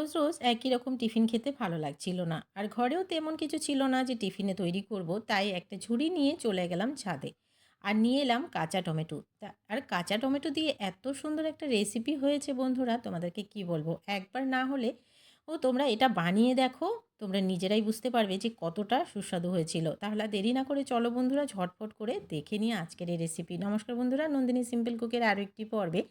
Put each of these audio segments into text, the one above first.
রোজ রোজ একই রকম টিফিন খেতে ভালো লাগছিল না, আর ঘরেও তেমন কিছু ছিল না যে টিফিনে তৈরি করব। তাই একটা ঝুড়ি নিয়ে চলে গেলাম ছাদে, আর নিয়ে এলাম কাঁচা টমেটো। আর কাঁচা টমেটো দিয়ে এত সুন্দর একটা রেসিপি হয়েছে বন্ধুরা, তোমাদেরকে কি বলবো। একবার না হলে তোমরা এটা বানিয়ে দেখো, তোমরা নিজেরাই বুঝতে পারবে যে কতটা সুস্বাদু হয়েছিল। তাহলে আর দেরি না করে চলো বন্ধুরা, ঝটপট করে দেখে নিয়ে আজকের এই রেসিপি। নমস্কার বন্ধুরা, নন্দিনী সিম্পল কুকের আরও একটি পর্বে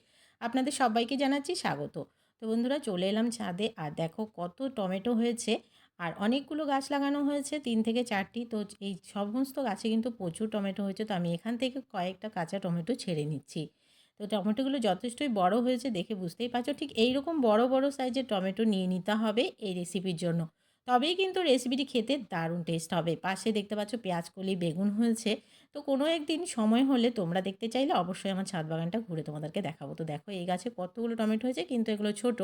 আপনাদের সবাইকে জানাচ্ছি স্বাগত। তো বন্ধুরা, চলে এলাম ছাদে, আর দেখো কত টমেটো হয়েছে। আর অনেকগুলো গাছ লাগানো হয়েছে, 3 থেকে 4টি। তো এই সমস্ত গাছে কিন্তু প্রচুর টমেটো হয়েছে। তো আমি এখান থেকে কয়েকটা কাঁচা টমেটো ছেড়ে নিচ্ছি। তো টমেটোগুলো যথেষ্টই বড় হয়েছে, দেখে বুঝতেই পারছো। ঠিক এইরকম বড় বড় সাইজের টমেটো নিয়ে নিতে হবে এই রেসিপির জন্য। তবেই কিন্তু রেসিপিটি খেতে দারুণ টেস্ট হবে। পাশে দেখতে পাচ্ছ পেঁয়াজকলি, বেগুন হয়েছে। তো কোনো একদিন সময় হলে তোমরা দেখতে চাইলে অবশ্যই আমার ছাদ বাগানটা ঘুরে তোমাদেরকে দেখাবো। তো দেখো এই গাছে কতগুলো টমেটো হয়েছে, কিন্তু এগুলো ছোট।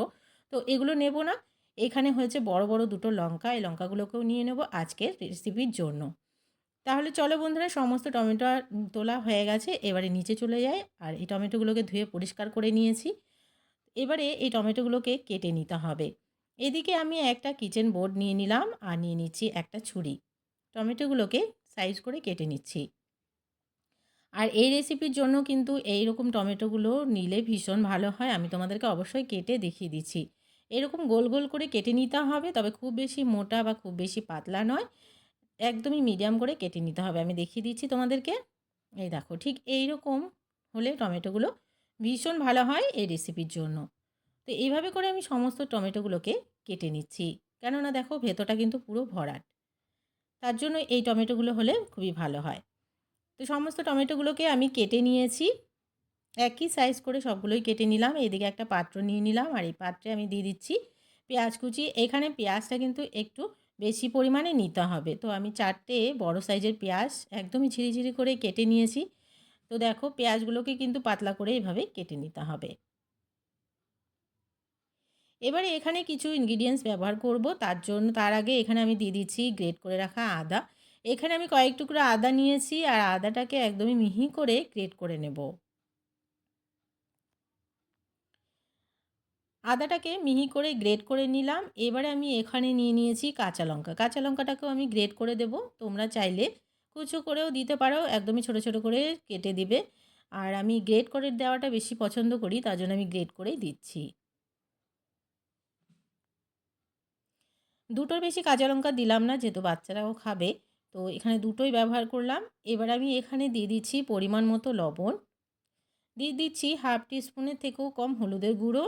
তো এগুলো নেব না। এখানে হয়েছে বড় বড় দুটো লঙ্কা, এই লঙ্কাগুলোকেও নিয়ে নেব আজকের রেসিপির জন্য। তাহলে চলো বন্ধুরা, সমস্ত টমেটো তোলা হয়ে গেছে, এবারে নিচে চলে যায়। আর এই টমেটোগুলোকে ধুয়ে পরিষ্কার করে নিয়েছি। এবারে এই টমেটোগুলোকে কেটে নিতে হবে। এদিকে আমি একটা কিচেন বোর্ড নিয়ে নিলাম, আর নিয়ে নিচ্ছি একটা ছুরি। টমেটোগুলোকে সাইজ করে কেটে নিচ্ছি। আর এই রেসিপির জন্য কিন্তু এই রকম টমেটোগুলো নিলে ভীষণ ভালো হয়। আমি তোমাদেরকে অবশ্যই কেটে দেখিয়ে দিচ্ছি। এরকম গোল গোল করে কেটে নিতে হবে, তবে খুব বেশি মোটা বা খুব বেশি পাতলা নয়, একদমই মিডিয়াম করে কেটে নিতে হবে। আমি দেখিয়ে দিচ্ছি তোমাদেরকে। এই দেখো, ঠিক এই রকম হলে টমেটোগুলো ভীষণ ভালো হয় এই রেসিপির জন্য। তো এইভাবে করে আমি সমস্ত টমেটোগুলোকে কেটে নিচ্ছি, কেননা দেখো ভেতরটা কিন্তু পুরো ভরাট। তার জন্য এই টমেটোগুলো হলে খুবই ভালো হয়। তো সমস্ত টমেটোগুলোকে আমি কেটে নিয়েছি, একই সাইজ করে সবগুলোই কেটে নিলাম। এদিকে একটা পাত্র নিয়ে নিলাম, আর এই পাত্রে আমি দিয়ে দিচ্ছি পেঁয়াজ কুচি। এখানে পেঁয়াজটা কিন্তু একটু বেশি পরিমাণে নিতে হবে। তো আমি 4টে বড় সাইজের পেঁয়াজ একদমই ঝিরিঝিরি করে কেটে নিয়েছি। তো দেখো পেঁয়াজগুলোকে কিন্তু পাতলা করে এভাবে কেটে নিতে হবে। এবারে এখানে কিছু ইনগ্রিডিয়েন্টস ব্যবহার করব। তার আগে এখানে আমি দিয়ে দিচ্ছি গ্রেট করে রাখা আদা। এখানে আমি কয়েক টুকরো আদা নিয়েছি, আর আদাটাকে একদমই মিহি করে গ্রেট করে নেব। আদাটাকে মিহি করে গ্রেট করে নিলাম। এবারে আমি এখানে নিয়ে নিয়েছি কাঁচা লঙ্কা। কাঁচা লঙ্কাটাকেও আমি গ্রেট করে দেব। তোমরা চাইলে কুচো করেও দিতে পারো, একদমই ছোট ছোট করে কেটে দিবে। আর আমি গ্রেট করে দেওয়াটা বেশি পছন্দ করি, তার জন্য আমি গ্রেট করেই দিচ্ছি। দুটোর বেশি কাঁচা লঙ্কা দিলাম না, যেহেতু বাচ্চারাও খাবে। তো এখানে দুটোই ব্যবহার করলাম। এবার আমি এখানে দিয়ে দিচ্ছি পরিমাণ মতো লবণ। দিয়ে দিচ্ছি হাফ টিস্পুনের থেকেও কম হলুদের গুঁড়ো।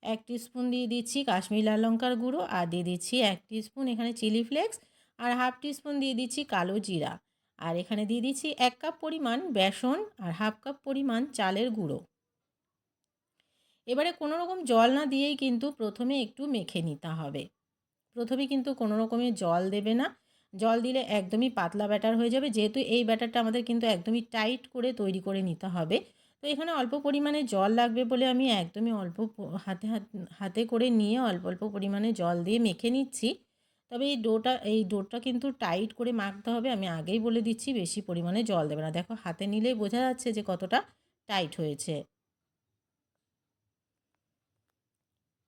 1 টিস্পুন দিয়ে দিচ্ছি কাশ্মীরি লাল লঙ্কার গুঁড়ো, আর দিয়ে দিচ্ছি 1 টিস্পুন এখানে চিলি ফ্লেক্স, আর হাফ টিস্পুন দিয়ে দিচ্ছি কালো জিরা। আর এখানে দিয়ে দিচ্ছি 1 কাপ পরিমাণ বেসন, আর হাফ কাপ পরিমাণ চালের গুঁড়ো। এবারে কোনো রকম জল না দিয়েই কিন্তু প্রথমে একটু মেখে নিতে হবে। প্রথমে কিন্তু কোনো রকমের জল দেবে না। জল দিলে একদমই পাতলা ব্যাটার হয়ে যাবে, যেহেতু এই ব্যাটারটা আমাদের কিন্তু একদমই টাইট করে তৈরি করে নিতে হবে। তো এখানে অল্প পরিমাণে জল লাগবে বলে আমি একদমই অল্প হাতে করে নিয়ে অল্প অল্প পরিমাণে জল দিয়ে মেখে নিচ্ছি। তবে এই ডোটা কিন্তু টাইট করে মাখতে হবে। আমি আগেই বলে দিচ্ছি, বেশি পরিমাণে জল দেবে না। দেখো হাতে নিলেই বোঝা যাচ্ছে যে কতটা টাইট হয়েছে।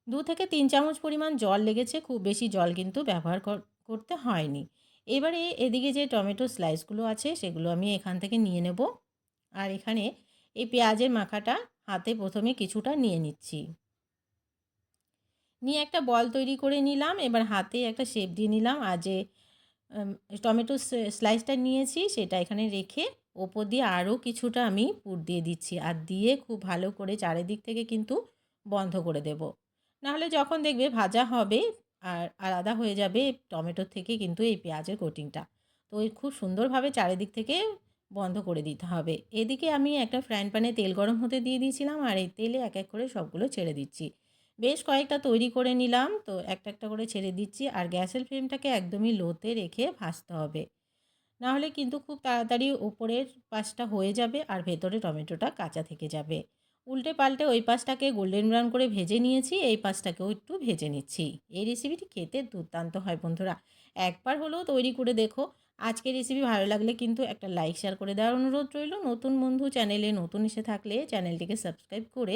2 থেকে 3 চামচ পরিমাণ জল লেগেছে, খুব বেশি জল কিন্তু ব্যবহার করতে হয়নি। এবারে এদিকে যে টমেটো স্লাইসগুলো আছে সেগুলো আমি এখান থেকে নিয়ে নেব। আর এখানে এই পেঁয়াজের মাখাটা হাতে প্রথমে কিছুটা নিয়ে নিচ্ছি। নিয়ে একটা বল তৈরি করে নিলাম। এবার হাতে একটা শেপ দিয়ে নিলাম। আর যে টমেটো স্লাইসটা নিয়েছি সেটা এখানে রেখে ওপর দিয়ে আরও কিছুটা আমি পুর দিয়ে দিচ্ছি, আর দিয়ে খুব ভালো করে চারিদিক থেকে কিন্তু বন্ধ করে দেব। নাহলে যখন দেখবে ভাজা হবে আর আলাদা হয়ে যাবে টমেটোর থেকে কিন্তু এই পেঁয়াজের কোটিংটা। তো ওই খুব সুন্দরভাবে চারিদিক থেকে বন্ধ করে দিতে হবে। এদিকে আমি একটা ফ্রাইং প্যানে তেল গরম হতে দিয়ে দিয়েছিলাম, আর এই তেলে এক এক করে সবগুলো ছেড়ে দিচ্ছি। বেশ কয়েকটা তৈরি করে নিলাম। তো একটা একটা করে ছেড়ে দিচ্ছি, আর গ্যাসের ফ্লেমটাকে একদমই লোতে রেখে ভাজতে হবে। নাহলে কিন্তু খুব তাড়াতাড়ি উপরের পাশটা হয়ে যাবে, আর ভেতরে টমেটোটা কাঁচা থেকে যাবে। উল্টে পাল্টে ওই পাশটাকে গোল্ডেন ব্রাউন করে ভেজে নিয়েছি, এই পাশটাকেও একটু ভেজে নিচ্ছি। এই রেসিপিটি খেতে দুর্দান্ত হয় বন্ধুরা, একবার হলেও তৈরি করে দেখো। আজকের রেসিপি ভালো লাগলে কিন্তু একটা লাইক শেয়ার করে দেওয়ার অনুরোধ রইল। নতুন বন্ধু চ্যানেলে নতুন এসে থাকলে চ্যানেলটিকে সাবস্ক্রাইব করে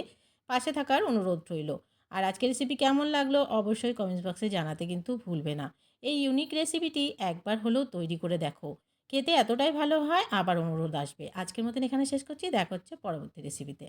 পাশে থাকার অনুরোধ রইল। আর আজকের রেসিপি কেমন লাগলো অবশ্যই কমেন্টস বক্সে জানাতে কিন্তু ভুলবে না। এই ইউনিক রেসিপিটি একবার হলেও তৈরি করে দেখো। খেতে এতটাই ভালো হয়, আবার অনুরোধ আসবে। আজকের মতন এখানে শেষ করছি। দেখা হচ্ছে পরবর্তী রেসিপিতে।